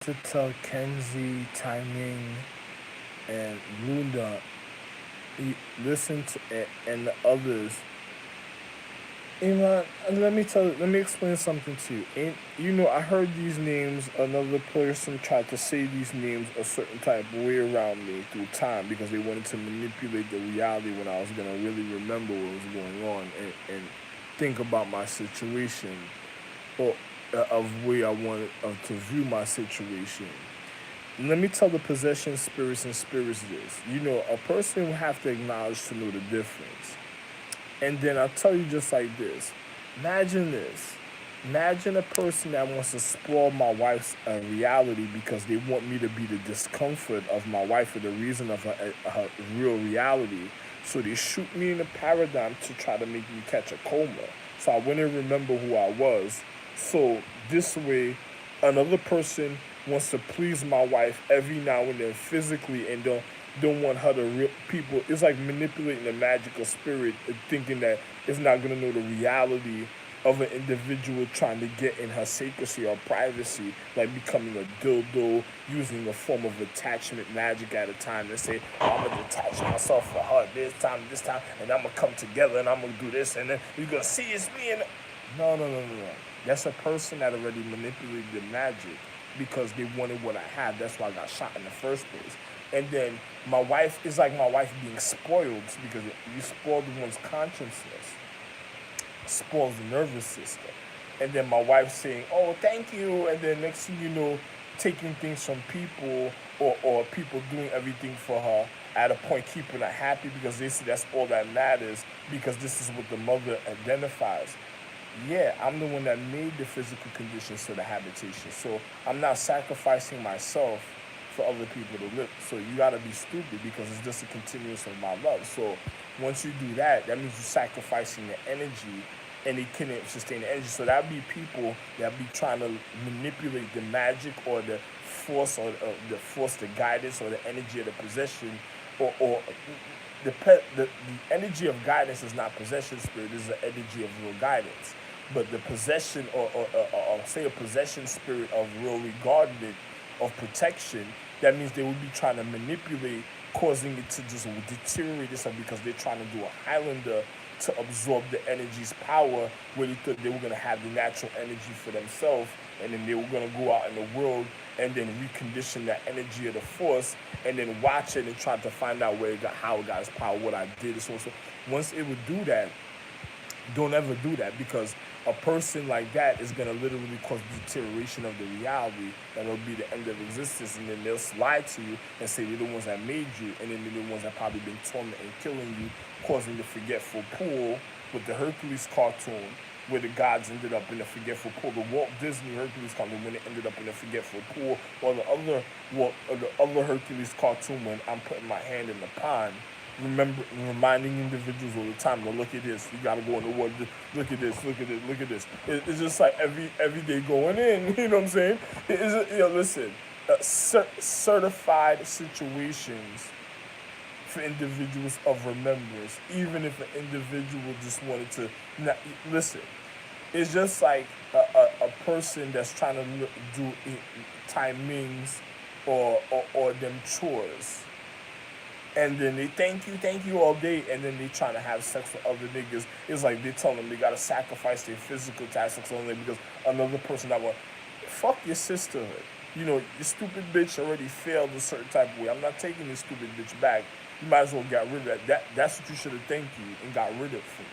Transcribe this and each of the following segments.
to tell Kenzie, Timing, and Lunda, listen to and the others. Iman, let me explain something to you. I heard these names. Another person tried to say these names a certain type of way around me through time because they wanted to manipulate the reality when I was gonna really remember what was going on and think about my situation or of way I wanted to view my situation. Let me tell the possession spirits and spirits this. A person will have to acknowledge to know the difference. And then I'll tell you just like this. Imagine this. Imagine a person that wants to spoil my wife's reality because they want me to be the discomfort of my wife for the reason of her real reality. So they shoot me in the paradigm to try to make me catch a coma. So I wouldn't remember who I was. So this way, another person wants to please my wife every now and then physically and don't want her to people. It's like manipulating the magical spirit, thinking that it's not gonna know the reality of an individual trying to get in her secrecy or privacy, like becoming a dildo, using a form of attachment magic at a time and say, oh, I'm gonna detach myself for her this time, and I'm gonna come together and I'm gonna do this, and then you're gonna see it's me. And no. That's a person that already manipulated the magic because they wanted what I had. That's why I got shot in the first place. And then my wife is like my wife being spoiled because you spoil one's consciousness, spoils the nervous system. And then my wife saying, oh, thank you. And then next thing you know, taking things from people or people doing everything for her at a point, keeping her happy because they see that's all that matters because this is what the mother identifies. Yeah, I'm the one that made the physical conditions to the habitation. So I'm not sacrificing myself for other people to live. So you gotta be stupid because it's just a continuous of my love. So once you do that, that means you're sacrificing the energy and they couldn't sustain the energy. So that'd be people that be trying to manipulate the magic or the force or the guidance or the energy of the possession or the energy of guidance is not possession spirit, it's the energy of real guidance. But the possession or say a possession spirit of real regarded of protection, that means they would be trying to manipulate, causing it to just deteriorate itself because they're trying to do a Highlander to absorb the energy's power where they thought they were going to have the natural energy for themselves and then they were going to go out in the world and then recondition that energy of the force and then watch it and try to find out where it got, how it got its power, what I did. So once it would do that, don't ever do that because a person like that is going to literally cause deterioration of the reality and it'll be the end of existence and then they'll lie to you and say they're the ones that made you and then they're the ones that probably been tormenting and killing you, causing the forgetful pool with the Hercules cartoon where the gods ended up in the forgetful pool, the Walt Disney Hercules cartoon when it ended up in the forgetful pool, or the other Hercules cartoon when I'm putting my hand in the pond, reminding individuals all the time, look at this, you gotta go in the water, look at this, look at this. It's just like every day going in, you know what I'm saying? Listen, certified situations for individuals of remembrance, even if an individual just wanted to not, listen. It's just like a person that's trying to do timings or them chores and then they thank you all day, and then they trying to have sex with other niggas. It's like they tell them they gotta sacrifice their physical to have sex with them because another person that want fuck your sisterhood. Your stupid bitch already failed a certain type of way. I'm not taking this stupid bitch back. You might as well get rid of that. That's what you should have thanked you and got rid of for me.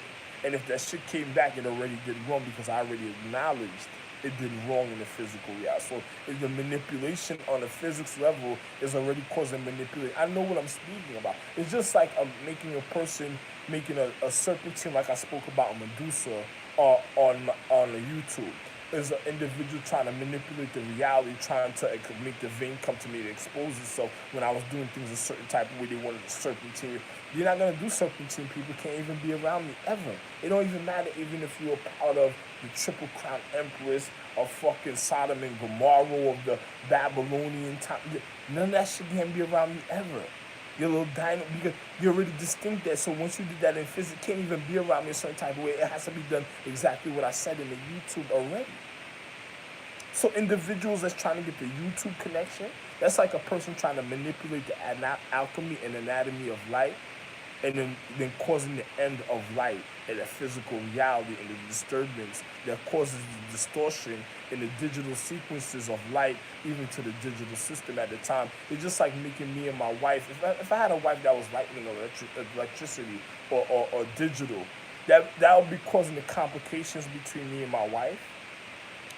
And if that shit came back, it already did wrong because I already acknowledged it did wrong in the physical reality. So if the manipulation on the physics level is already causing manipulation, I know what I'm speaking about. It's just like I'm making a person making a serpentine, like I spoke about Medusa on the YouTube. Is an individual trying to manipulate the reality, trying to make the vein come to me to expose itself when I was doing things a certain type of way. They wanted the serpentine. You're not gonna do serpentine. People can't even be around me ever. It don't even matter even if you're a part of the Triple Crown Empress of fucking Sodom and Gomorrah of the Babylonian time. None of that shit can be around me ever. Your little dino, because you're already distinct there. So once you did that in physics, it can't even be around me a certain type of way. It has to be done exactly what I said in the YouTube already. So individuals that's trying to get the YouTube connection, that's like a person trying to manipulate the alchemy and anatomy of light, and then causing the end of light and the physical reality and the disturbance that causes the distortion in the digital sequences of light, even to the digital system at the time. It's just like making me and my wife, if I had a wife that was lightning or electricity or digital, that would be causing the complications between me and my wife,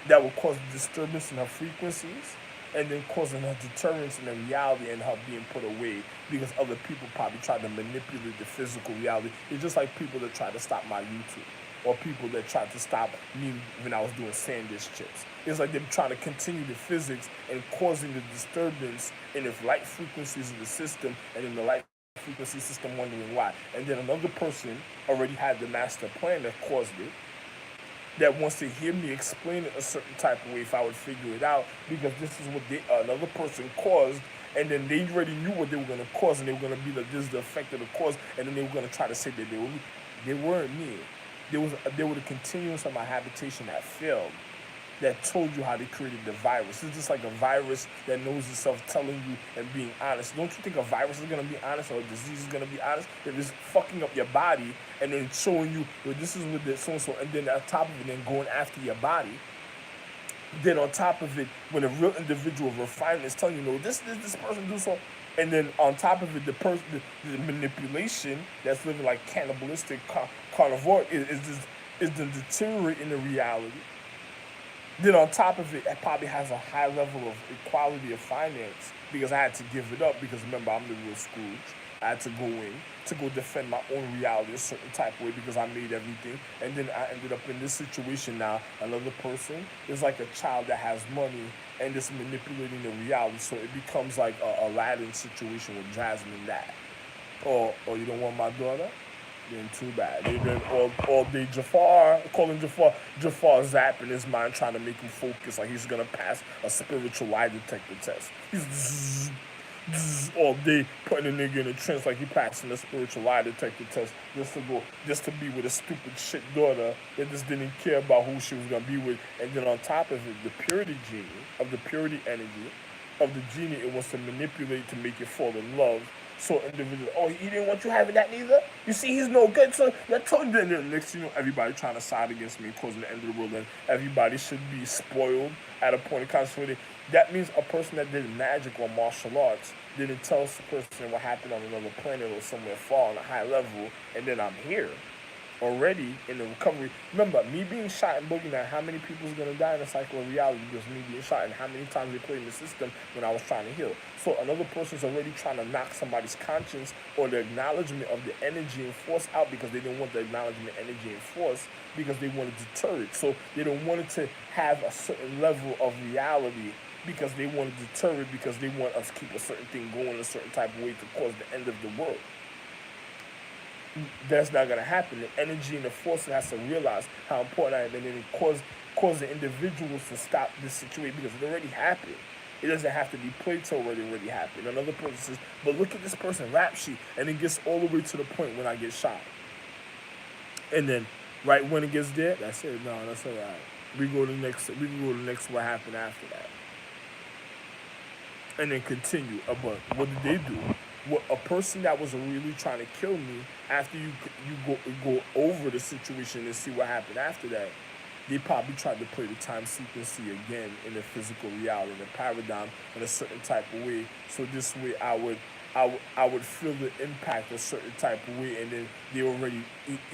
that will cause disturbance in her frequencies, and then causing her deterrence in the reality and her being put away because other people probably try to manipulate the physical reality. It's just like people that try to stop my YouTube, or people that tried to stop me when I was doing SanDisk chips. It's like they're trying to continue the physics and causing the disturbance in the light frequencies of the system, and in the light frequency system wondering why. And then another person already had the master plan that caused it, that wants to hear me explain it a certain type of way if I would figure it out, because this is what another person caused, and then they already knew what they were going to cause, and they were going to be like, this is the effect of the cause, and then they were going to try to say that they were me. They weren't me. There was a continuance of my habitation that failed, that told you how they created the virus. It's just like a virus that knows itself, telling you and being honest. Don't you think a virus is going to be honest, or a disease is going to be honest? If it's fucking up your body and then showing you, well, this is what this so-and-so, and then on top of it, then going after your body. Then on top of it, when a real individual of refinement is telling you, no, this person do so, and then on top of it, the manipulation that's living like cannibalistic carnivore is the deteriorating the reality. Then on top of it, it probably has a high level of equality of finance, because I had to give it up, because remember, I'm the real Scrooge. I had to go in to go defend my own reality a certain type of way, because I made everything. And then I ended up in this situation now. Another person is like a child that has money and is manipulating the reality. So it becomes like a Aladdin situation with Jasmine that. Or you don't want my daughter? Then too bad. They've been all day calling Jafar zapping his mind, trying to make him focus like he's gonna pass a spiritual lie detector test. He's all day putting a nigga in a trance like he passing a spiritual lie detector test, just to be with a stupid shit daughter that just didn't care about who she was gonna be with. And then on top of it, the purity genie, of the purity energy of the genie, it wants to manipulate to make you fall in love. So individual, oh, he didn't want you having that neither? You see, he's no good, so that told you. Then next, everybody trying to side against me, causing the end of the world, and everybody should be spoiled at a point of consciousness. That means a person that did magic or martial arts didn't tell the person what happened on another planet or somewhere far on a high level, and then I'm here already in the recovery. Remember, me being shot and boogie now, how many people is going to die in the cycle of reality because me being shot, and how many times they played in the system when I was trying to heal. So another person's already trying to knock somebody's conscience or the acknowledgement of the energy and force out, because they didn't want the acknowledgement, energy, and force, because they wanted to deter it. So they don't want it to have a certain level of reality, because they want to deter it, because they want us to keep a certain thing going a certain type of way to cause the end of the world. That's not going to happen. The energy and the force has to realize how important I am, and then it cause the individuals to stop this situation, because it already happened. It doesn't have to be played till it already happened. Another person says, but look at this person rap sheet, and it gets all the way to the point when I get shot. And then right when it gets there, that's it. No, that's all right. We can go to the next what happened after that. And then continue. But what did they do? A person that was really trying to kill me, after you go over the situation and see what happened after that, they probably tried to play the time sequence again in the physical reality, in the paradigm, in a certain type of way. So this way I would feel the impact a certain type of way, and then they already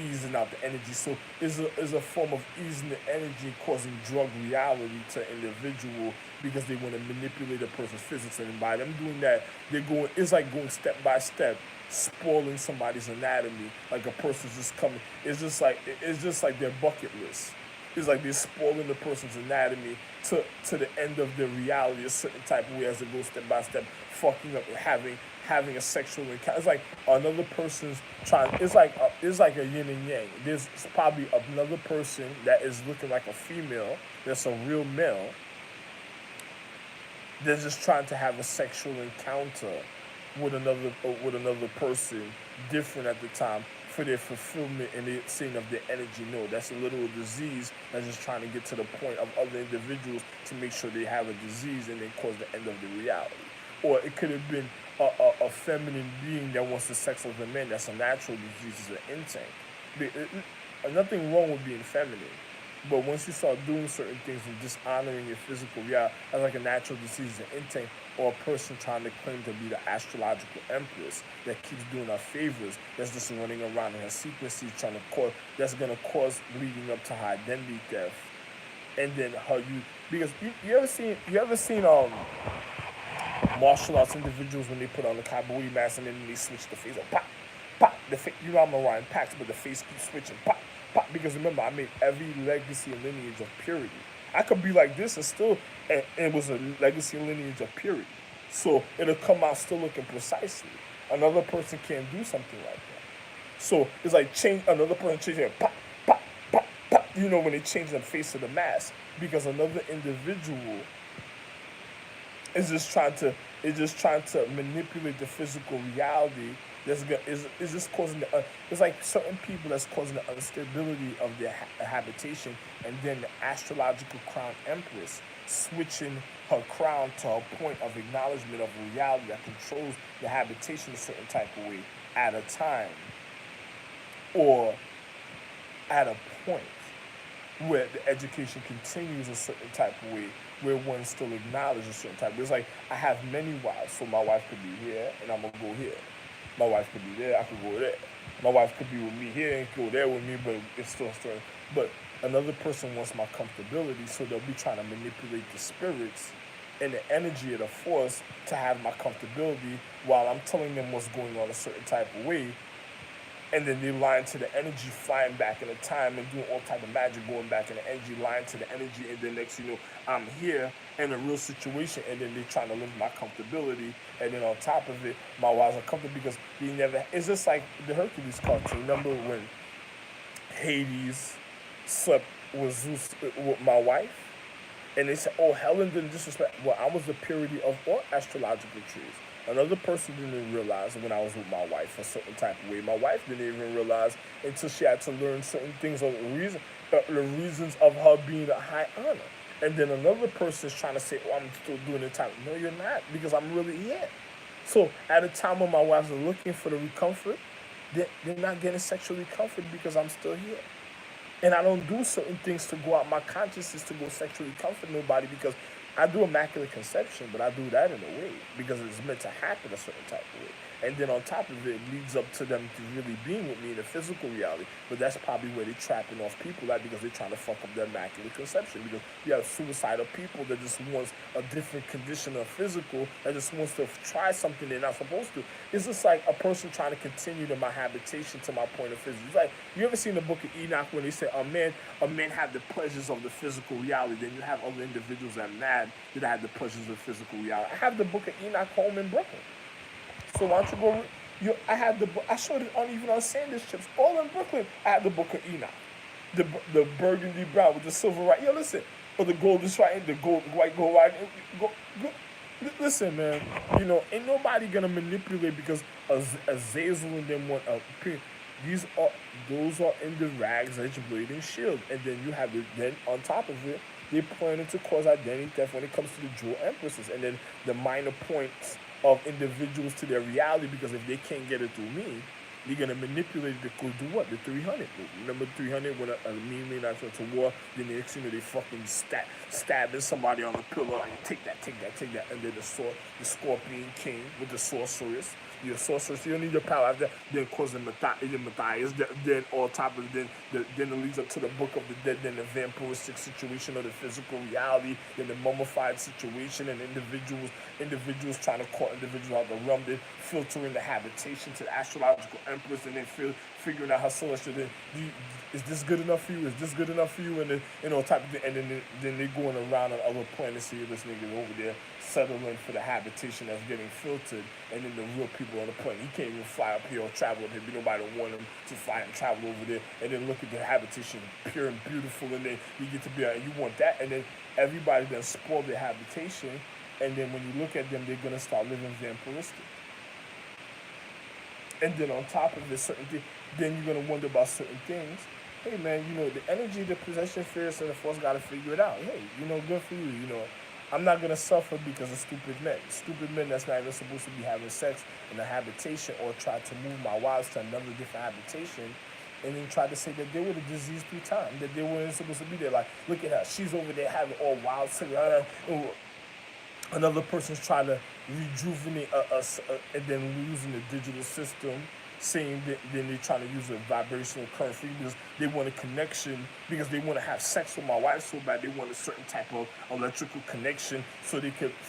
easing out the energy. So it's a form of easing the energy, causing drug reality to individual, because they want to manipulate a person's physics, and by them doing that, it's like going step by step, spoiling somebody's anatomy. Like a person's just coming. It's just like their bucket list. It's like they're spoiling the person's anatomy to the end of their reality a certain type of way, as it goes step by step, fucking up and having a sexual encounter. It's like another person's trying. It's like a yin and yang. There's probably another person that is looking like a female, that's a real male. They're just trying to have a sexual encounter with another person, different at the time, for their fulfillment and the saying of their energy. No, that's a literal disease that's just trying to get to the point of other individuals to make sure they have a disease and then cause the end of the reality. Or it could have been a feminine being that wants the sex of a man. That's a natural disease, is an instinct. Nothing wrong with being feminine. But once you start doing certain things and dishonoring your physical reality, that's like a natural disease, an intake, or a person trying to claim to be the astrological empress that keeps doing her favors, that's just running around in her secrecy, trying to cause, that's gonna cause leading up to her identity theft, and then her you because you ever seen martial arts individuals when they put on the kabui mask and then they switch the face up, pop, pop, you know I'm Orion Pax, but the face keeps switching, pop, pop, because remember I made every legacy and lineage of purity. I could be like this and still, and it was a legacy and lineage of purity. So it'll come out still looking precisely. Another person can't do something like that. So it's like change another person changing pop, pop, pop, pop, you know, when they change the face of the mask. Because another individual is just trying to manipulate the physical reality is just causing it's like certain people that's causing the instability of their habitation, and then the astrological crown empress switching her crown to a point of acknowledgement of a reality that controls the habitation a certain type of way at a time, or at a point where the education continues a certain type of way where one still acknowledges a certain type of way. It's like I have many wives, so my wife could be here and I'm gonna go here. My wife could be there, I could go there. My wife could be with me here and go there with me, but it's still strange. But another person wants my comfortability, so they'll be trying to manipulate the spirits and the energy of the force to have my comfortability while I'm telling them what's going on a certain type of way. And then they lie into the energy, flying back in the time and doing all type of magic, going back in the energy, lying to the energy, and then next you know, I'm here in a real situation, and then they're trying to live my comfortability, and then on top of it, my wives are comfortable because they never, it's just like the Hercules cartoon. Remember when Hades slept with Zeus, with my wife? And they said, oh, Helen didn't disrespect. Well, I was the purity of all astrological trees. Another person didn't realize when I was with my wife a certain type of way. My wife didn't even realize until she had to learn certain things of the reasons of her being a high honor. And then another person is trying to say, oh, I'm still doing the time. No, you're not, because I'm really here. So at a time when my wives are looking for the comfort, they're not getting sexually comforted because I'm still here. And I don't do certain things to go out my consciousness to go sexually comfort nobody, because I do immaculate conception, but I do that in a way because it's meant to happen a certain type of way. And then on top of it, it leads up to them to really being with me in the physical reality. But that's probably where they're trapping off people at, because they're trying to fuck up their immaculate conception. Because you have suicidal people that just wants a different condition of physical, that just wants to try something they're not supposed to. It's just like a person trying to continue to my habitation to my point of physical. It's like, you ever seen the book of Enoch when they say a man had the pleasures of the physical reality, then you have other individuals that are mad that have the pleasures of physical reality. I have the book of Enoch home in Brooklyn. So why don't you go? I had I showed it on even on sandwich chips, all in Brooklyn. I had the book of Enoch, the burgundy brown with the silver right. Yo, listen, or the gold is right, the white gold right. Listen, man. You know, ain't nobody gonna manipulate because Azazel and them want a. Those are in the rags, edge, blade, and shield, and then you have then on top of it, they planning to cause identity theft when it comes to the jewel empresses, and then the minor points of individuals to their reality, because if they can't get it through me, they're gonna manipulate it to go do what? The 300. Remember 300 when a mean not to war, then the next thing they fucking stabbing somebody on the pillow, like take that, and then the Scorpion King with the sorceress. Your sorceress, you don't need your power after, then causing Matthias, then on top of it, then it leads up to the Book of the Dead, then the vampiristic situation of the physical reality, then the mummified situation, and individuals trying to call individuals out of the realm, then filtering the habitation to the astrological empress, and then figuring out how celestial, then is this good enough for you? Is this good enough for you? And then, you know, type of thing, and then they're going around on other planets, see this nigga over there settling for the habitation that's getting filtered, and then the real people on the planet, he can't even fly up here or travel up here, but nobody don't want him to fly and travel over there, and then look at the habitation, pure and beautiful, and then you get to be, and you want that, and then everybody then spoil their habitation, and then when you look at them, they're gonna start living vampiristic. And then on top of it, certain things, then you're gonna wonder about certain things. Hey man, the energy, the possession, fears, and the force gotta figure it out. Hey, good for you. I'm not gonna suffer because of stupid men. Stupid men that's not even supposed to be having sex in a habitation or try to move my wives to another different habitation and then try to say that they were the disease through time, that they weren't supposed to be there. Like, look at her, she's over there having all wild sex. Another person's trying to rejuvenate us and then losing the digital system, saying that then they're trying to use a vibrational current for you because they want a connection, because they want to have sex with my wife so bad. They want a certain type of electrical connection so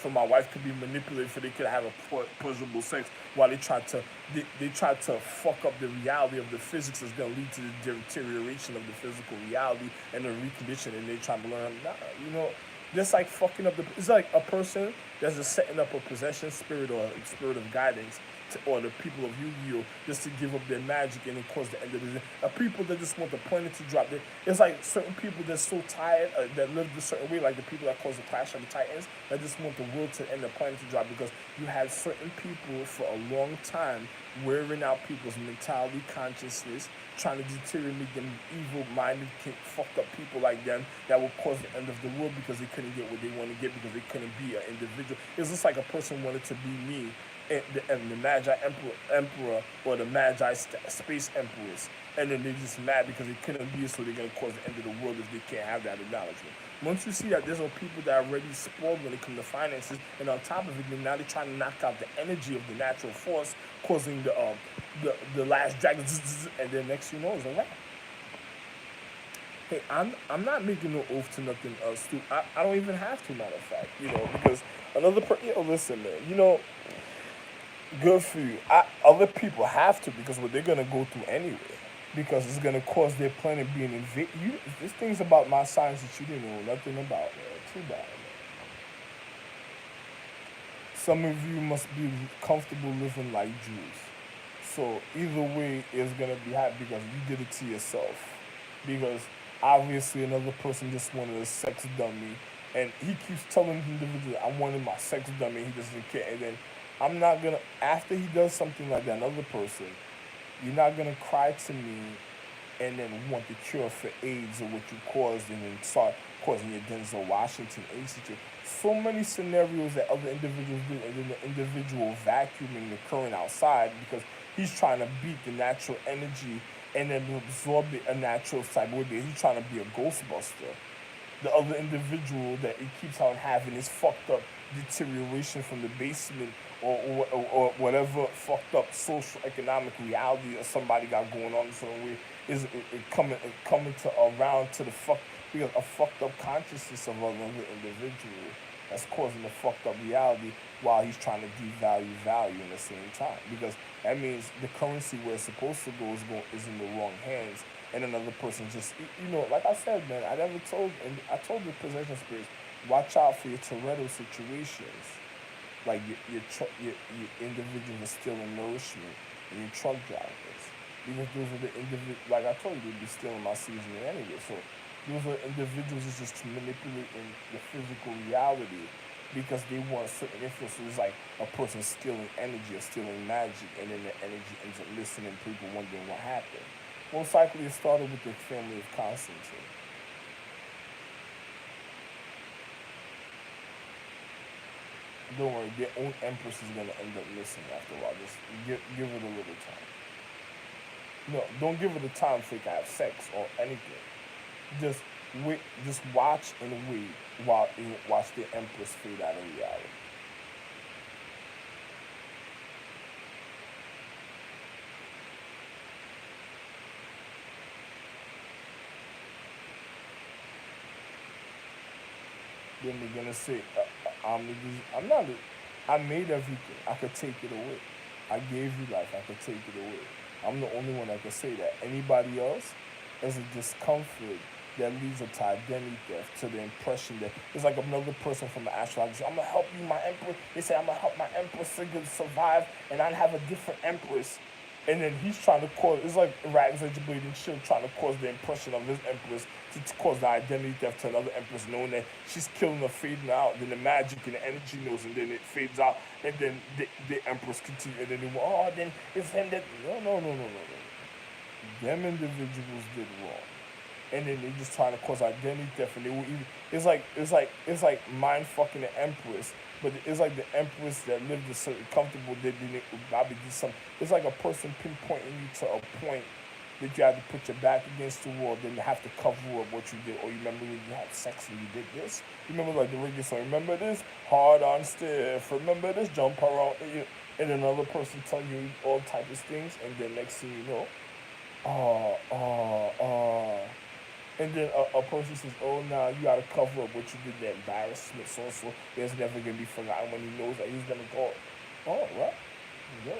my wife could be manipulated, so they could have a pleasurable sex while they try to fuck up the reality of the physics that's going to lead to the deterioration of the physical reality and the reconditioning. And they trying to learn, just like fucking up it's like a person that's just setting up a possession spirit or a spirit of guidance or the people of Yu-Gi-Oh just to give up their magic and then cause the end of the day. People that just want the planet to drop. It's like certain people that's so tired that live a certain way, like the people that cause the Clash of the Titans, that just want the world to end, the planet to drop, because you had certain people for a long time wearing out people's mentality, consciousness, trying to deteriorate them, evil-minded, fucked up people like them that will cause the end of the world because they couldn't get what they want to get because they couldn't be an individual. It's just like a person wanted to be me and the Magi Emperor or the Magi Space Empress, and then they're just mad because they couldn't be it, so they're going to cause the end of the world if they can't have that acknowledgement. Once you see that there's some people that are already spoiled when it comes to finances, and on top of it, now they're trying to knock out the energy of the natural force, causing the last dragon, and then next you know it's a wrap. Hey, I'm not making no oath to nothing else. I don't even have to, matter of fact, because listen, man, good for you. Other people have to, because what they're gonna go through anyway, because it's gonna cause their planet being invaded. There's things about my science that you didn't know nothing about, man. Too bad, man. Some of you must be comfortable living like Jews. So either way, it's gonna be hard because you did it to yourself. Because obviously another person just wanted a sex dummy, and he keeps telling the individual, "I wanted my sex dummy." He doesn't care, and then I'm not gonna. After he does something like that, another person, you're not gonna cry to me and then want the cure for AIDS or what you caused, and then start causing your Denzel Washington AIDS situation. So many scenarios that other individuals do, and then the individual vacuuming the current outside because he's trying to beat the natural energy and then absorb a natural cyborg. He's trying to be a Ghostbuster. The other individual that he keeps on having is fucked up deterioration from the basement or whatever fucked up social economic reality that somebody got going on in some way is coming to around to the fuck, because a fucked up consciousness of another individual that's causing the fucked up reality while he's trying to devalue value in the same time, because that means the currency where it's supposed to go is in the wrong hands, and another person just like I said, man, I told the possession spirits, watch out for your Toretto situations, like your individuals are stealing nourishment and your truck drivers, because those are the individuals, like I told you, they'd be stealing my seasoning anyway. So those are individuals that's just manipulating the physical reality because they want a certain influence. So it's like a person stealing energy or stealing magic, and then the energy ends up listening, people wondering what happened. Most likely it started with the family of Constantine. Don't worry, their own empress is gonna end up missing after a while. Just give it a little time. No, don't give it the time so you can have sex or anything. Just wait, just watch and wait while watch the empress fade out of reality. Then they're gonna say, I'm not. I made everything. I could take it away. I gave you life. I could take it away. I'm the only one that can say that. Anybody else is a discomfort that leads up to identity theft, to the impression that it's like another person from the astrology. I'm gonna help you, my empress. They say I'm gonna help my empress survive, and I'd have a different empress, And then he's trying to cause, it's like Rags Edgeblade Shield trying to cause the impression of his empress to cause the identity theft to another empress, knowing that she's killing her, fading out. Then the magic and the energy knows, and then it fades out, and then the empress continue, and then they go, oh, then it's him that. No, no, no, no, no, no. Them individuals did wrong, and then they just trying to cause identity theft, and they will even. It's like mind fucking the empress, but it's like the empress that lived a certain comfortable that didn't probably did something. It's like a person pinpointing you to a point that you had to put your back against the wall, then you have to cover up what you did. Or you remember when you had sex and you did this? You remember like the reggae song, remember this? Hard on stiff, remember this? Jump around. And another person tell you all types of things, and then next thing you know, oh, oh, oh. And then a person says, oh, now you gotta cover up what you did, that embarrassment, so there's never gonna be forgotten when he knows that he's gonna go, oh, what? Good.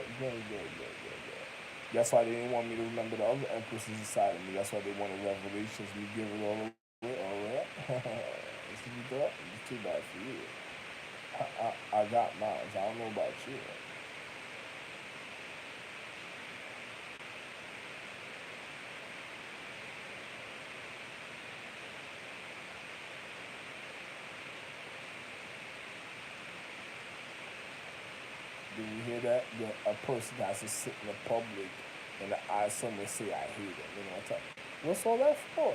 That's why they didn't want me to remember the other empresses inside of me. That's why they wanted revelations. Me give it all away. All right. It's too bad for you. I got mine. I don't know about you. Do you hear that? A person has to sit in the public and the eyes someone say, I hate it. You know what I'm talking? What's all that for?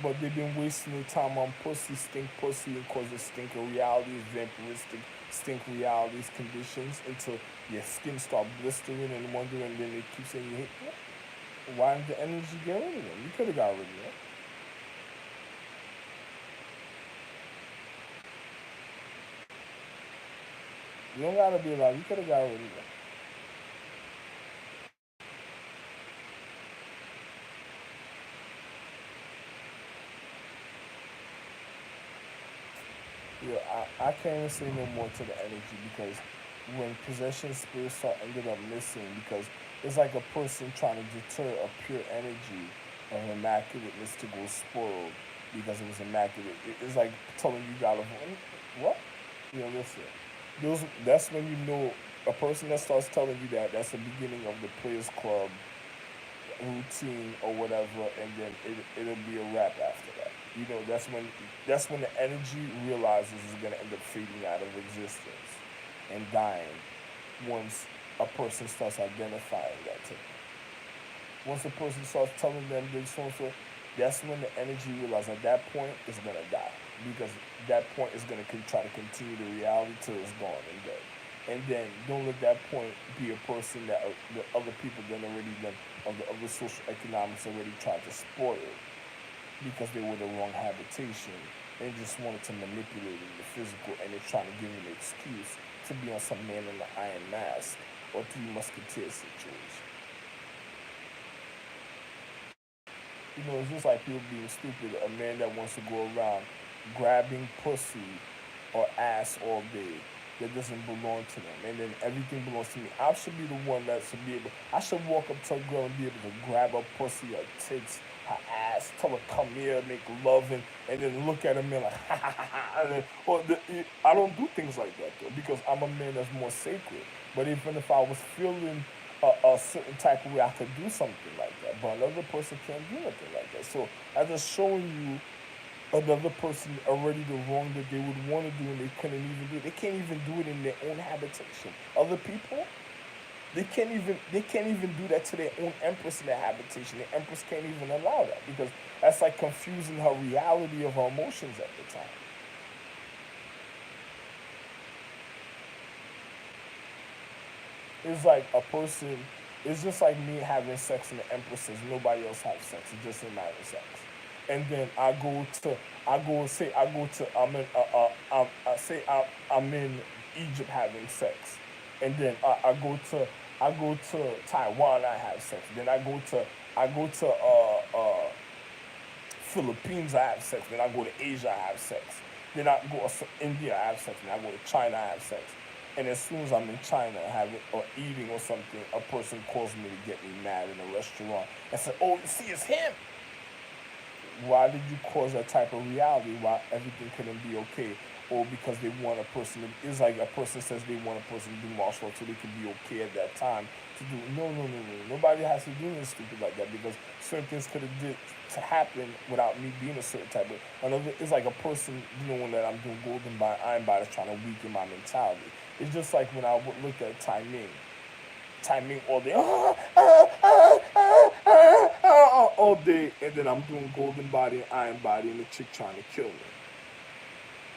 But they've been wasting their time on pussy, and cause it stink of realities, vampiristic, stink realities, conditions, until your skin start blistering and wondering, and then they keep saying you hate it. Why didn't the energy get rid of them? You could have got rid of them. You don't gotta be alive. You could have got rid of them. Yeah, I can't even say no more to the energy because when possession spirits start ended up missing because it's like a person trying to deter a pure energy of immaculateness to go spoiled because it was immaculate. It's like telling you gotta what? You know, listen. That's when you know a person that starts telling you that that's the beginning of the Players Club routine or whatever, and then it'll be a wrap after that. You know, that's when the energy realizes it's gonna end up fading out of existence and dying once a person starts identifying that to them. Once a person starts telling them this so and so, that's when the energy realizes at that point it's gonna die because that point is gonna try to continue the reality till it's gone and dead. And then don't let that point be a person that the other people then already done of the other social economics already tried to spoil because they were the wrong habitation and just wanted to manipulate it, the physical, and they're trying to give them an excuse to be on some man in the iron mask or Three Musketeers situation. You know, it's just like people being stupid. A man that wants to go around grabbing pussy or ass all day that doesn't belong to them, and then everything belongs to me. I should be the one that should be able. I should walk up to a girl and be able to grab her pussy, her tits, her ass, tell her come here, make love, and then look at a man like ha ha ha ha. And then, I don't do things like that though because I'm a man that's more sacred. But even if I was feeling a certain type of way, I could do something like that. But another person can't do nothing like that. So I'm just showing you another person already the wrong that they would want to do and they couldn't even do it. They can't even do it in their own habitation. Other people, they can't even do that to their own empress in their habitation. The empress can't even allow that because that's like confusing her reality of her emotions at the time. It's like a person. It's just like me having sex and the empress says nobody else have sex. It's just in having sex. And then I'm in Egypt having sex, and then I go to Taiwan, I have sex. Then I go to Philippines, I have sex. Then I go to Asia, I have sex. Then I go to India, I have sex. Then I go to China, I have sex. And as soon as I'm in China having or eating or something, a person calls me to get me mad in a restaurant and said, "Oh, you see, it's him." Why did you cause that type of reality? Why everything couldn't be okay? or because they want a person to, it's like a person says they want a person to do martial arts so they can be okay at that time to do. No, no, no, no. Nobody has to do anything stupid like that because certain things could have did to happen without me being a certain type of. Another, it's like a person knowing that I'm doing golden by iron by that's trying to weaken my mentality. It's just like when I would look at timing all day, all day, and then I'm doing golden body and iron body, and the chick trying to kill me.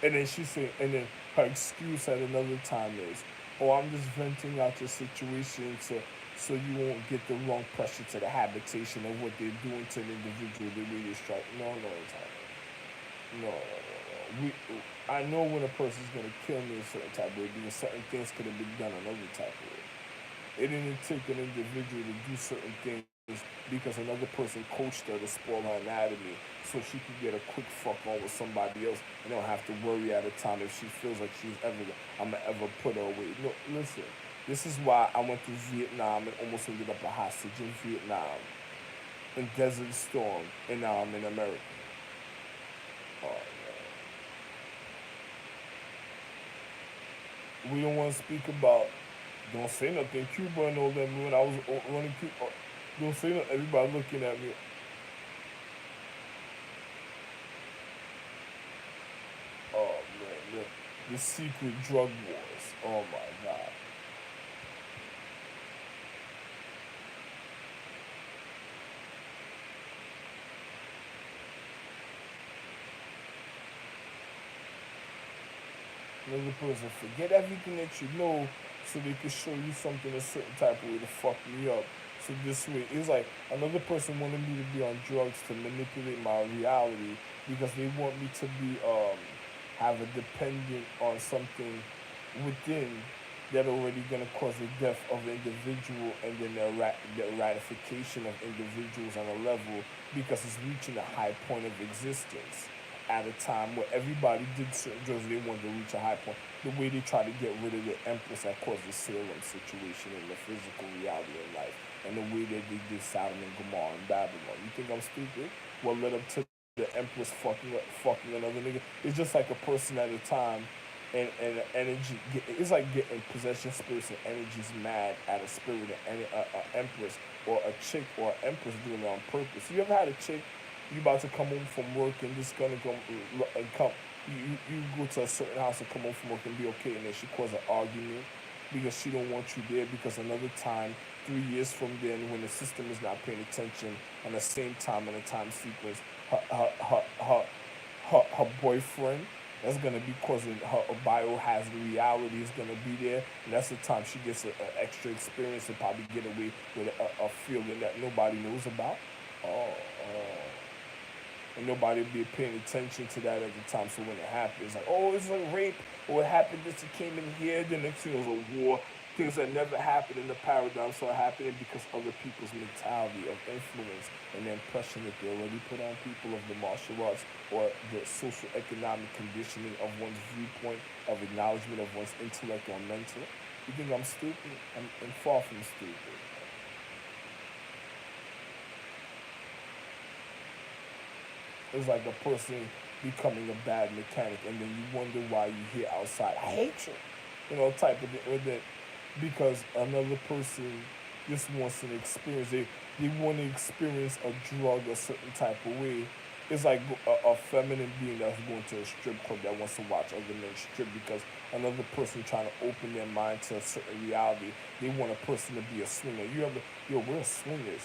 And then she said, and then her excuse at another time is, "Oh, I'm just venting out your situation so you won't get the wrong pressure to the habitation of what they're doing to an individual, the way they strike." No, no, no, no, no, no. I know when a person's gonna kill me a certain type of way because certain things could have been done another type of way. It didn't take an individual to do certain things because another person coached her to spoil her anatomy so she could get a quick fuck on with somebody else and don't have to worry at a time if she feels like I'm gonna ever put her away. No, listen. This is why I went to Vietnam and almost ended up a hostage in Vietnam, in Desert Storm, and now I'm in America. Oh, man. We don't want to speak about, don't say nothing, Cuba and all that. When I was running Cuba, don't say nothing. Everybody looking at me. Oh man, the secret drug wars. Oh my god. Another person forget everything that you know so they can show you something a certain type of way to fuck me up. So this way, it's like another person wanted me to be on drugs to manipulate my reality because they want me to be have a dependent on something within that already gonna cause the death of an individual and then the ratification of individuals on a level because it's reaching a high point of existence at a time where everybody did certain drugs, they wanted to reach a high point. The way they try to get rid of the empress that caused the Salem situation in the physical reality of life, and the way that they did Sodom and Gomorrah and Babylon. You think I'm stupid? What led up to the empress fucking another nigga? It's just like a person at a time. And energy, it's like getting possession spirits and energies mad at a spirit and empress or a chick or an empress doing it on purpose. You ever had a chick, you about to come home from work and just gonna go and come, you go to a certain house and come home from work and be okay, and then she cause an argument because she don't want you there because another time, 3 years from then, when the system is not paying attention, on the same time in a time sequence, her her her her, her boyfriend that's gonna be causing her a biohazard reality is gonna be there, and that's the time she gets an extra experience and probably get away with a feeling that nobody knows about. Oh, oh. And nobody will be paying attention to that at the time. So when it happens, like, oh, it's a rape, or it happened, this, it came in here, then next thing it was a war. Things that never happened in the paradigm started happening because other people's mentality of influence and the impression that they already put on people of the martial arts or the social economic conditioning of one's viewpoint, of acknowledgement of one's intellect or mental. You think I'm stupid? I'm far from stupid. It's like a person becoming a bad mechanic, and then you wonder why you hear outside, "I hate you," type of thing. Or that because another person just wants an experience. They want to experience a drug a certain type of way. It's like a feminine being that's going to a strip club that wants to watch other men strip because another person trying to open their mind to a certain reality. They want a person to be a swinger. You ever, yo, we're swingers.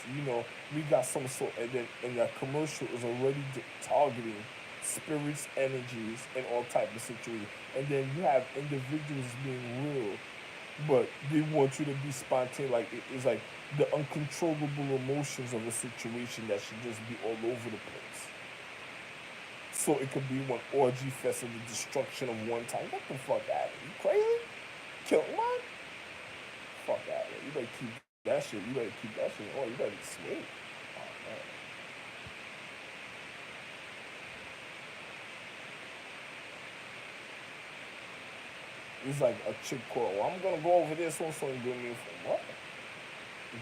We got some sort, and then and that commercial is already targeting spirits, energies, and all type of situations. And then you have individuals being real, but they want you to be spontaneous. Like it's like the uncontrollable emotions of a situation that should just be all over the place. So it could be one orgy fest of the destruction of one time. Get the fuck out of here. You crazy? Kill what? Fuck out of here. You better keep that shit. You better keep that shit. Oh, you better sweet. Oh, man. It's like a chick call. Well, I'm gonna go over this one so you doing me for what?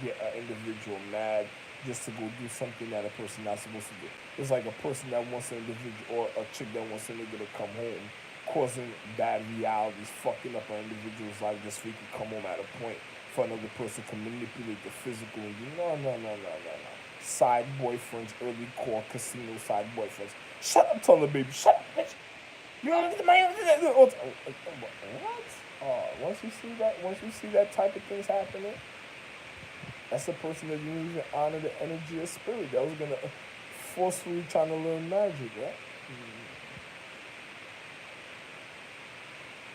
Get an individual mad just to go do something that a person not supposed to do. It's like a person that wants an individual or a chick that wants a nigga to come home causing bad realities, fucking up an individual's life just so he can come home at a point for another person to manipulate the physical and do no. Side boyfriends, early core casino side boyfriends. Shut up, tell the baby. Shut up, bitch. You don't get the money. What? Once you see that type of things happening, that's the person that you need to honor the energy of spirit that was gonna forcefully trying to learn magic, right?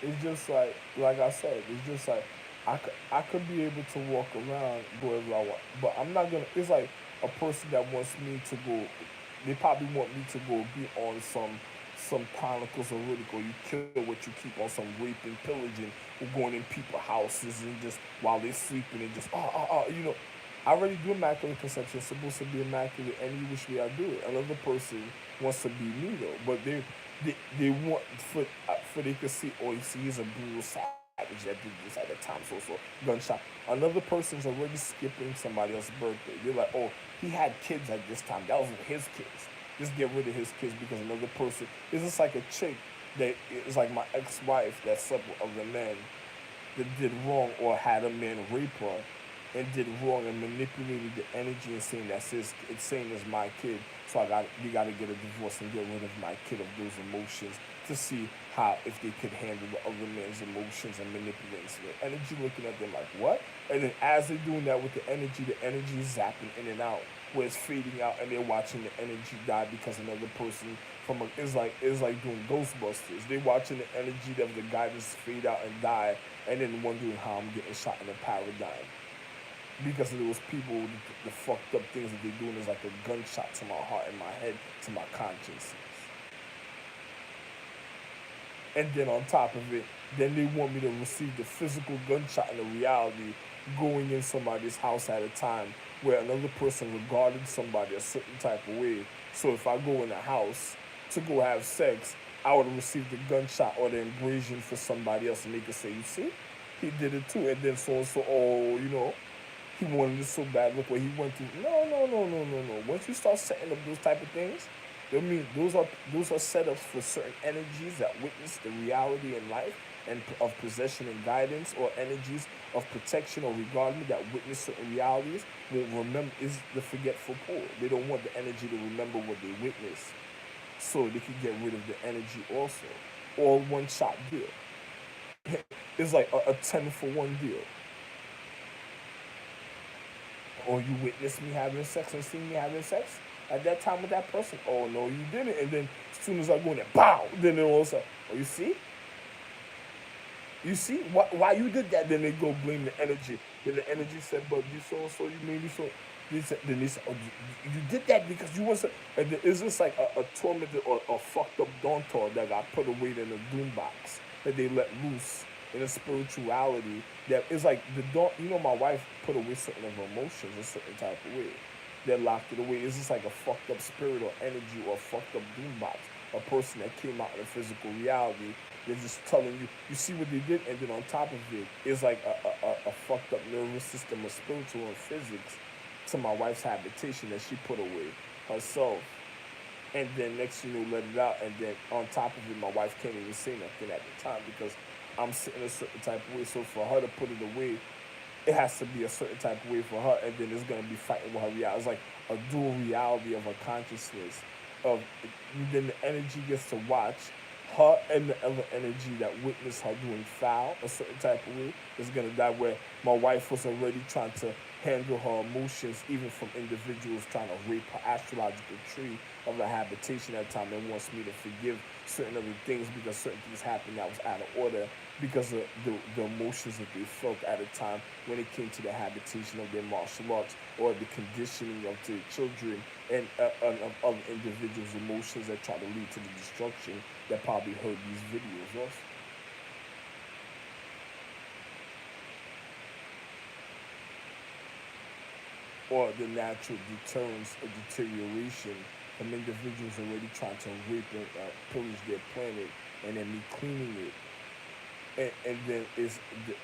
It's just like I said, it's just like I could be able to walk around wherever I want, but I'm not gonna. It's like a person that wants me to go. They probably want me to go be on some Chronicles of Ridicule. You kill what you keep on some raping, pillaging, or going in people's houses and just while they're sleeping and just you know. I already do immaculate conception. It's supposed to be immaculate any which way I do it. Another person wants to be me though, but they want for they can see, oh, you see, he's a brutal savage that did this at the time, so gunshot. Another person's already skipping somebody else's birthday. They're like, oh, he had kids at this time. That wasn't his kids. Just get rid of his kids because another person. It's just like a chick that is like my ex-wife that slept with other men that did wrong or had a man rape her and did wrong and manipulated the energy and saying that's his, it's saying it's my kid. So you gotta get a divorce and get rid of my kid of those emotions to see how if they could handle the other man's emotions and manipulating so the energy looking at them like what? And then as they're doing that with the energy is zapping in and out where it's fading out and they're watching the energy die because another person from a it's like doing Ghostbusters. They're watching the energy of the guy just fade out and die and then wondering how I'm getting shot in a paradigm because of those people, the fucked up things that they're doing is like a gunshot to my heart and my head, to my conscience. And then on top of it, then they want me to receive the physical gunshot in the reality going in somebody's house at a time where another person regarded somebody a certain type of way. So if I go in a house to go have sex, I would receive the gunshot or the abrasion for somebody else and they could say, you see, he did it too. And then so and so, oh, you know, he wanted it so bad. Look what he went through. No. Once you start setting up those type of things, I mean those are setups for certain energies that witness the reality in life and of possession and guidance, or energies of protection or regardment that witness certain realities. Will remember is the forgetful poor. They don't want the energy to remember what they witnessed, so they can get rid of the energy also. All one shot deal. It's like a 10 for 1 deal. Or you witnessed me having sex and seen me having sex at that time with that person. Oh no, you didn't. And then as soon as I go in there, pow! Then they all say, oh, you see, why you did that? Then they go blame the energy. Then the energy said, but you so you made me so. Then they say, oh, you did that because you was. And then it's just like a tormented or a fucked up dauntor that got put away in a doom box that they let loose in a spirituality that is like the dawn. You know, my wife put away certain of her emotions a certain type of way. That locked it away. It's just like a fucked up spirit or energy or a fucked up doom box. A person that came out in a physical reality. They're just telling you, you see what they did, and then on top of it, it's like a fucked up nervous system of spiritual and physics to my wife's habitation that she put away herself. And then next thing you know, let it out, and then on top of it, my wife can't even say nothing at the time because I'm sitting a certain type of way. So for her to put it away, it has to be a certain type of way for her, and then it's gonna be fighting with her reality. It's like a dual reality of her consciousness. Of then the energy gets to watch her and the other energy that witnessed her doing foul a certain type of way is gonna die. Where my wife was already trying to handle her emotions, even from individuals trying to rape her astrological tree of her habitation at the time, and wants me to forgive certain other things because certain things happened that was out of order because of the emotions that they felt at a time when it came to the habitation of their martial arts or the conditioning of their children and of other individuals' emotions that try to lead to the destruction that probably heard these videos also. Or the natural deterrence or deterioration from individuals already trying to rape and pillage their planet, and then me cleaning it and then is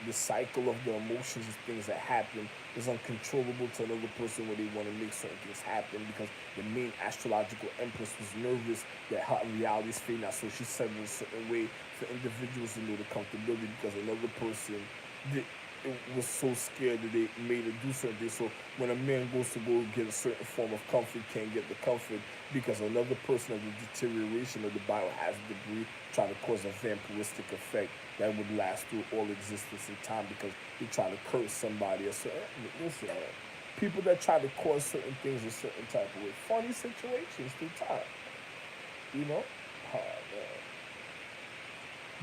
the cycle of the emotions and things that happen is uncontrollable to another person where they want to make certain things happen because the main astrological empress was nervous that her reality is fading out, so she said in a certain way for individuals to know the comfortability because another person did, it was so scared that they made her do certain things. So when a man goes to go get a certain form of comfort, can't get the comfort because another person of the deterioration of the biohazard debris try to cause a vampiristic effect that would last through all existence and time because they try to curse somebody or certain. Listen, people that try to cause certain things a certain type of way, funny situations through time, you know. Oh, man.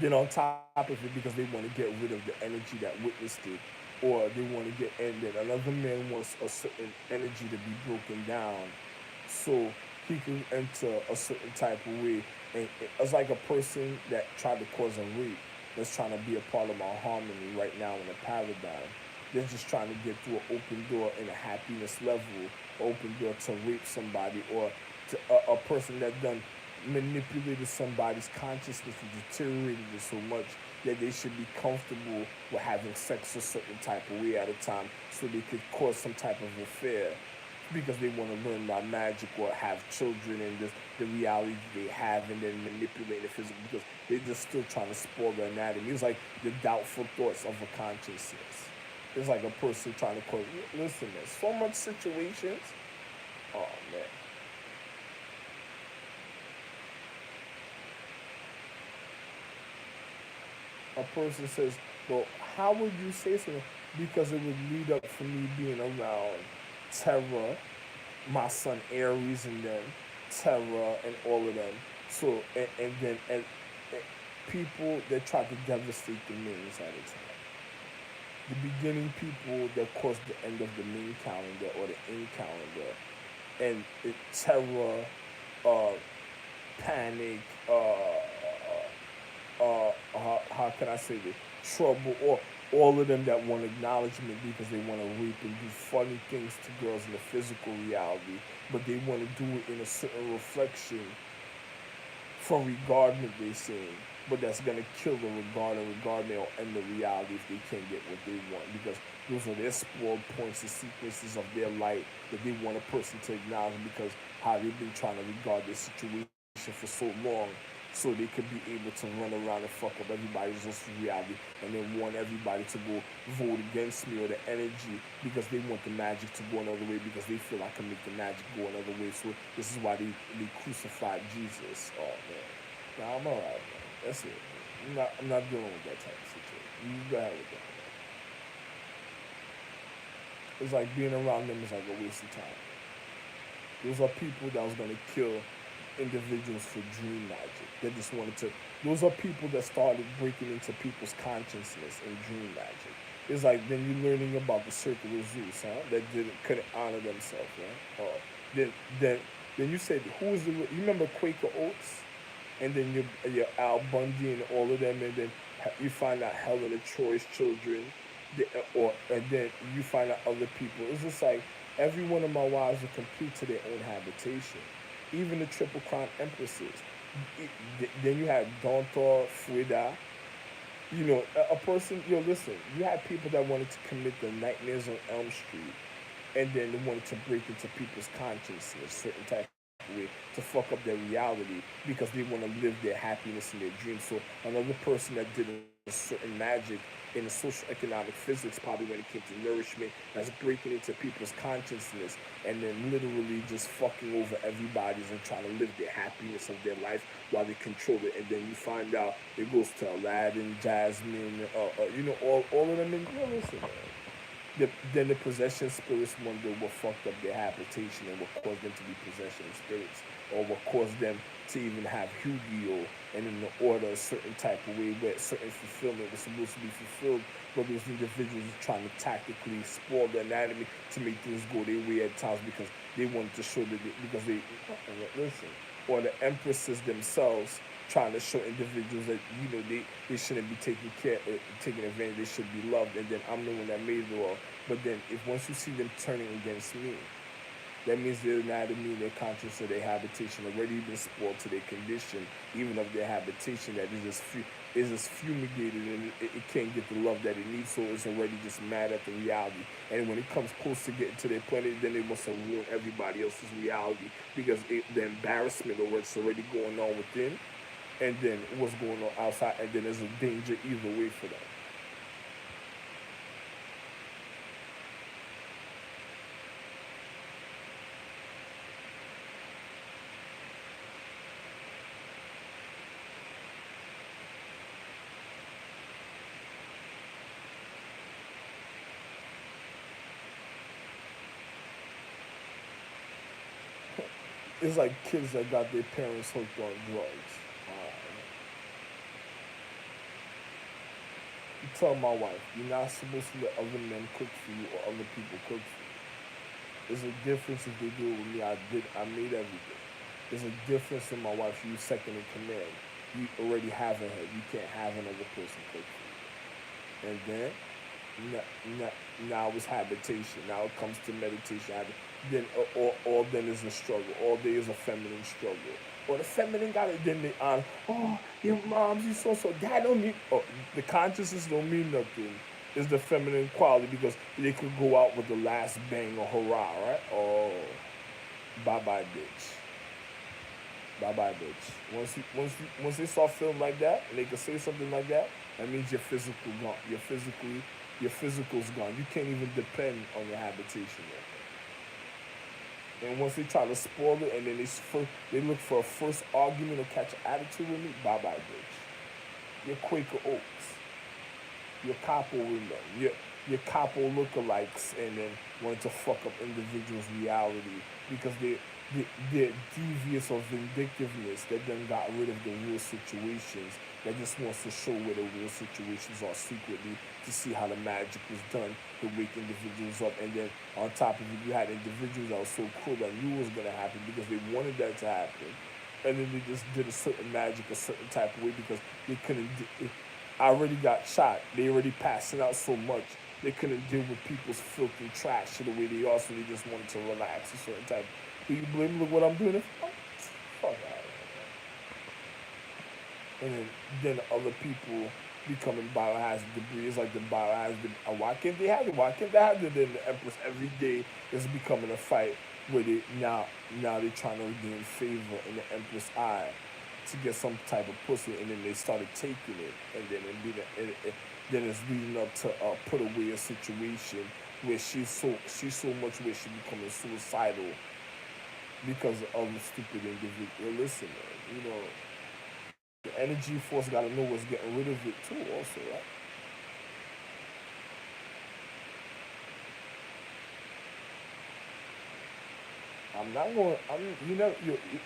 Then on top of it, because they want to get rid of the energy that witnessed it, or they want to get ended. Another man wants a certain energy to be broken down, so he can enter a certain type of way. And it's like a person that tried to cause a rape that's trying to be a part of our harmony right now in a paradigm. They're just trying to get through an open door in a happiness level, open door to rape somebody, or to a person that done manipulated somebody's consciousness and deteriorated it so much that they should be comfortable with having sex a certain type of way at a time so they could cause some type of affair because they want to learn about magic or have children and the reality they have and then manipulate the physical because they're just still trying to spoil the anatomy. It's like the doubtful thoughts of a consciousness. It's like a person trying to cause, listen, there's so much situations. Oh, man. A person says, well, how would you say something? Because it would lead up for me being around Terra, my son Aries, and then Terra, and all of them. So, and people that try to devastate the names at a time. The beginning people that caused the end of the main calendar or the end calendar. And Terra, uh, panic, how can I say this? Trouble, or all of them that want acknowledgement because they want to rape and do funny things to girls in the physical reality, but they want to do it in a certain reflection for regardment, they saying, but that's gonna kill the regard and regardment or end the reality if they can't get what they want because those are their spoiled points and sequences of their light that they want a person to acknowledge because how they've been trying to regard their situation for so long so they could be able to run around and fuck up everybody's just reality and then want everybody to go vote against me or the energy because they want the magic to go another way because they feel I can make the magic go another way. So this is why they crucified Jesus. Oh man. Nah, I'm alright, man. That's it. I'm not dealing with that type of situation. You go ahead with that. It's like being around them is like a waste of time. Those are people that was gonna kill individuals for dream magic. They just wanted to. Those are people that started breaking into people's consciousness in dream magic. It's like then you learning about the circle of Zeus, huh? That didn't couldn't honor themselves, right? Then then then you said who is the? You remember Quaker Oats, and then your Al Bundy and all of them, and then you find out Helen of Troy's children, or and then you find out other people. It's just like every one of my wives are complete to their own habitation, even the Triple Crown Empresses. Then you had Dontor, Frida. You know, a person. Yo, listen. You had people that wanted to commit the nightmares on Elm Street, and then they wanted to break into people's consciousness, certain type of way, to fuck up their reality because they want to live their happiness and their dreams. So another person that did a certain magic in the social economic physics, probably when it came to nourishment, that's breaking into people's consciousness and then literally just fucking over everybody's and trying to live their happiness of their life while they control it. And then you find out it goes to Aladdin, Jasmine, all of them. And listen, man. Then the possession spirits wonder what fucked up their habitation and what caused them to be possession spirits, or what caused them to even have Yu-Gi-Oh! And in the order a certain type of way where certain fulfillment was supposed to be fulfilled, but those individuals are trying to tactically spoil the anatomy to make things go their way at times because they wanted to show because they listen, or the empresses themselves trying to show individuals that they shouldn't be taking advantage. They should be loved, and then I'm the one that made it all. But then, if once you see them turning against me, that means their anatomy, their conscience, or their habitation already been spoiled to their condition, even of their habitation. That is just free. is just fumigated and it can't get the love that it needs, so it's already just mad at the reality. And when it comes close to getting to their planet, then it wants to ruin everybody else's reality because the embarrassment of what's already going on within, and then what's going on outside, and then there's a danger either way for them. It's like kids that got their parents hooked on drugs. You tell my wife, you're not supposed to let other men cook for you or other people cook for you. There's a difference if they do it with me. I made everything. There's a difference in my wife. You second in command. You already have a head. You can't have another person cook for you. And then now it's habitation. Now it comes to meditation. Then all then is a struggle. All day is a feminine struggle. Or the feminine got it. Then they on. Oh, your mom's you so. That don't mean. Oh, the consciousness don't mean nothing. Is the feminine quality because they could go out with the last bang or hurrah, right? Oh, bye bye, bitch. Bye bye, bitch. Once they start feeling like that, and they can say something like that, that means your physical gone. Your physical's gone. You can't even depend on your habitation yet. And once they try to spoil it, and then they look for a first argument or catch an attitude with me, bye bye, bitch. Your Quaker Oats, your capo window, your capo lookalikes, and then want to fuck up individuals' reality because they're devious or vindictiveness that then got rid of the real situations, that just wants to show where the real situations are secretly to see how the magic was done to wake individuals up. And then on top of it, you had individuals that were so cruel that knew it was going to happen because they wanted that to happen. And then they just did a certain magic a certain type of way because they couldn't. I already got shot. They already passing out so much. They couldn't deal with people's filthy trash the way they are, so they just wanted to relax a certain type. Do you blame me? Look what I'm doing? Fuck out of here. And then other people becoming biohazard debris. It's like the biohazard debris. Why can't they have it? Why can't they have it? Then the Empress every day is becoming a fight where they now they're trying to gain favor in the Empress eye to get some type of pussy, and then they started taking it, and then it's leading up to put away a situation where she's so much where she's becoming suicidal because of the stupid individual. Listen, man, the energy force got to know what's getting rid of it too, also, right? I'm not going.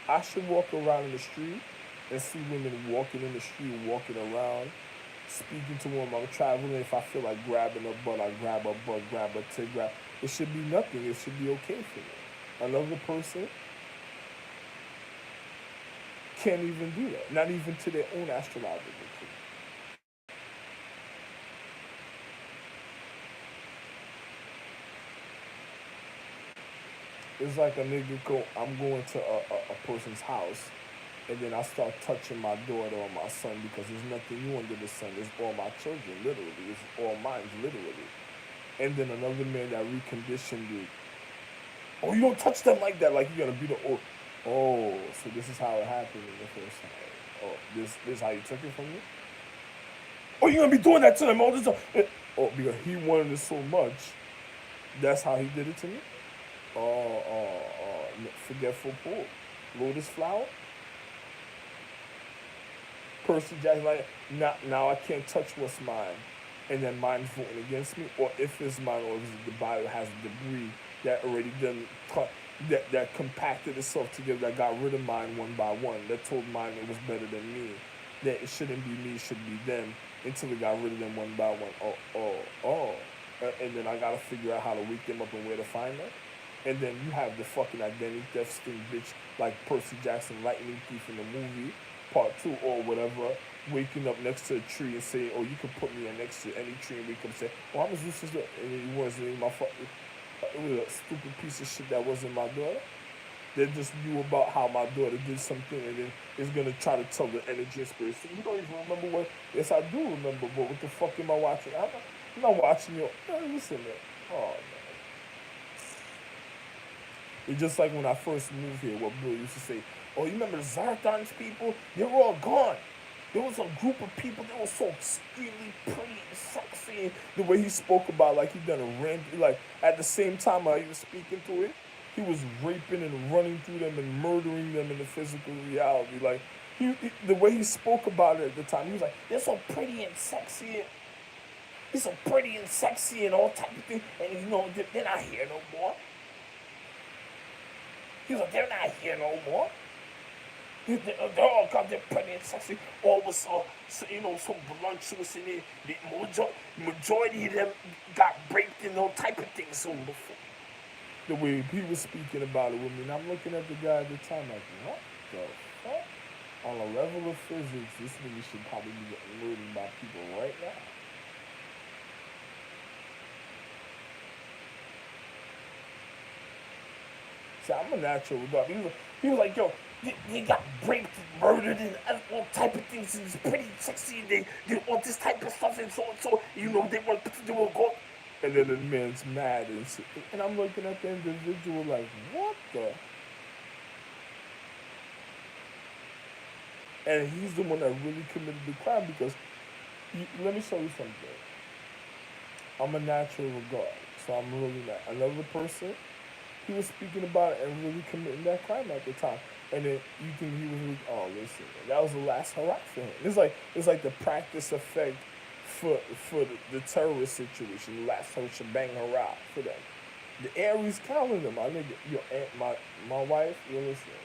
I should walk around in the street and see women walking in the street, walking around, speaking to them. I'm traveling. If I feel like grabbing a butt, I grab a butt, grab a tit, grab. It should be nothing. It should be okay for me. Another person can't even do that. Not even to their own astrological. It's like a nigga I'm going to a person's house, and then I start touching my daughter or my son because there's nothing new under the sun. It's all my children, literally. It's all mine, literally. And then another man that reconditioned it. Oh, you don't touch them like that. Like you're gonna be the so this is how it happened in the first time. Oh, this is how you took it from me. Oh, you're gonna be doing that to them all this time. Oh, because he wanted it so much. That's how he did it to me. Forgetful pool, lotus flower, Percy Jackson. Like now I can't touch what's mine, and then mine's voting against me, or if it's mine, or if the Bible has debris that already done that compacted itself together, that got rid of mine one by one, that told mine it was better than me, that it shouldn't be me, it should be them, until it got rid of them one by one. And then I gotta figure out how to wake them up and where to find them. And then you have the fucking identity theft sting bitch like Percy Jackson Lightning Thief in the movie, part 2 or whatever, waking up next to a tree and saying, oh, you can put me next to any tree and wake up and say, oh, I'm a Zeus sister. And it wasn't my fucking, it was a stupid piece of shit that wasn't my daughter. that just knew about how my daughter did something and then is gonna try to tell the energy and spirit. So you don't even remember what? Yes, I do remember. But what the fuck am I watching? I'm not watching you. Man, listen, man. Oh man. It's just like when I first moved here, what Bill used to say, oh, you remember the Zarthon's people? They were all gone. There was a group of people that were so extremely pretty and sexy. The way he spoke about, like he done a rant, like at the same time while he was speaking to it, he was raping and running through them and murdering them in the physical reality. Like the way he spoke about it at the time, he was like, they're so pretty and sexy. He's so pretty and sexy and all type of things. And you know, they're not here no more. He was like, they're not here no more. They're all got their pretty and sexy. All was so, you know, so voluptuous in it. The majority of them got raped and all type of things. So before the way he was speaking about it with me, and I'm looking at the guy at the time like, what the fuck? On a level of physics, this nigga should probably be getting murdered by people right now. See, I'm a natural dog. He was like, yo, they got raped, murdered, and all type of things, and it's pretty sexy. They did all this type of stuff, and so. You know, they were go. And then the man's mad, and I'm looking at the individual like, what the? And he's the one that really committed the crime because, let me show you something. I'm a natural regard, so I'm really not. Another person, he was speaking about it and really committing that crime at the time. And then you think he was like, oh, listen, that was the last hurrah for him. It's like the practice effect for the terrorist situation, the last shebang hurrah for them. The Aries calendar, my nigga, your aunt, my wife, you're listening.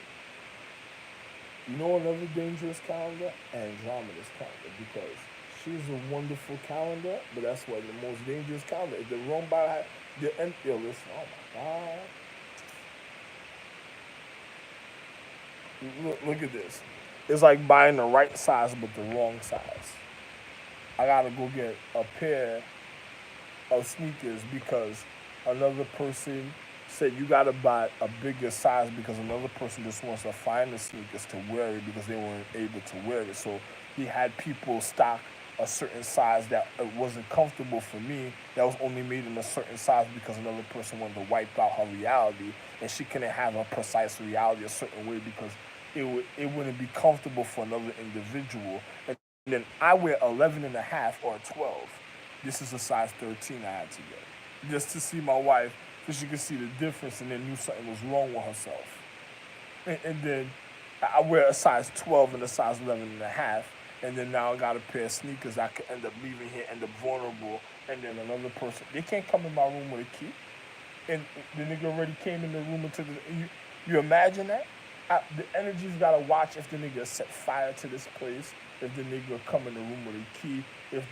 You know another dangerous calendar? Andromeda's calendar, because she's a wonderful calendar, but that's why the most dangerous calendar. If the wrong by the end, yo, listen, oh my god. Look at this. It's like buying the right size but the wrong size. I gotta go get a pair of sneakers because another person said you gotta buy a bigger size because another person just wants to find the sneakers to wear it because they weren't able to wear it. So he had people stock a certain size that it wasn't comfortable for me, that was only made in a certain size because another person wanted to wipe out her reality and she couldn't have a precise reality a certain way because it wouldn't be comfortable for another individual. And then I wear 11 and a half or 12. This is a size 13 I had to get just to see my wife so she could see the difference and then knew something was wrong with herself. And then I wear a size 12 and a size 11 and a half. And then now I got a pair of sneakers I could end up leaving here, end up vulnerable. And then another person, they can't come in my room with a key. And the nigga already came in the room and took the, you imagine that? The energy's gotta watch if the nigga set fire to this place, if the nigga come in the room with a key, if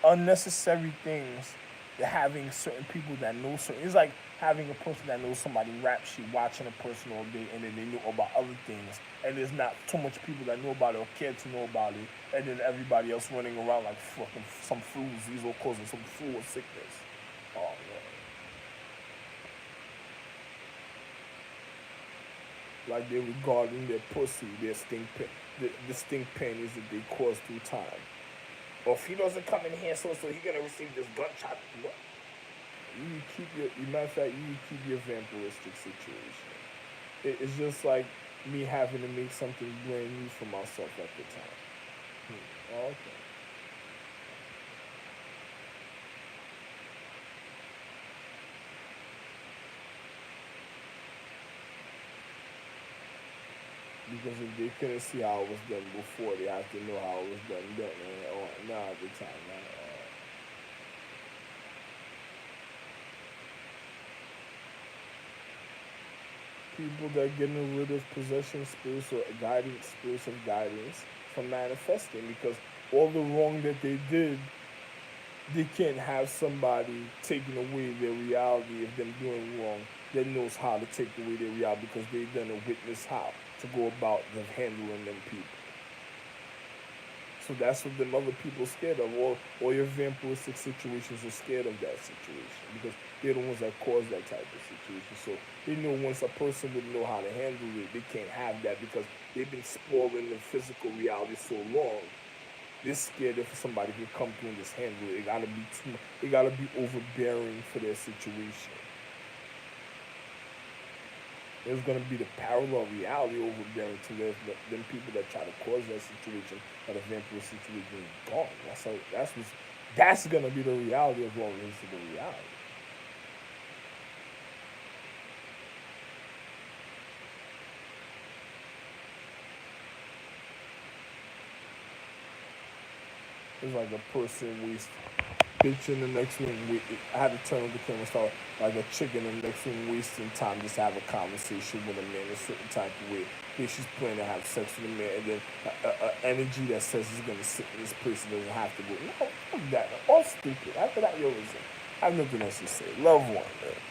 unnecessary things, having certain people that know certain, it's like having a person that knows somebody rap shit, watching a person all day, and then they know about other things, and there's not too much people that know about it or care to know about it, and then everybody else running around like fucking some fools, these are causing some flu or sickness. Oh man. Like they're regarding their pussy, their stink, the stink panties that they caused through time. Or if he doesn't come in here, so he gonna receive this gunshot. What? You need to keep matter of fact, you need to keep your vampiristic situation. It's just like me having to make something brand new for myself at the time. Okay. Because if they couldn't see how it was done before, they have to know how it was done then. Or now at the time. People that getting rid of possession spirits or guidance spirits of guidance from manifesting because all the wrong that they did, they can't have somebody taking away their reality of them doing wrong that knows how to take away their reality because they've done a witness how to go about them handling them people. So that's what them other people scared of. All your vampiristic situations are scared of that situation because they're the ones that cause that type of situation. So they know once a person would know how to handle it, they can't have that because they've been spoiling the physical reality so long. They're scared if somebody can come through and just handle it. It gotta be too. It gotta be overbearing for their situation. There's gonna be the parallel reality overbearing to them people that try to cause that situation, that a vampire situation is gone. That's gonna be the reality of what is the reality. It's like a person waste bitch in the next room. I had to turn on the camera and start like a chick in the next room wasting time just to have a conversation with a man in a certain type of way. Yeah, she's planning to have sex with a man, and then energy that says he's gonna sit in this place and doesn't have to go. No, fuck that. All stupid. After that, yo, listen. I have nothing else to say. Love one, man.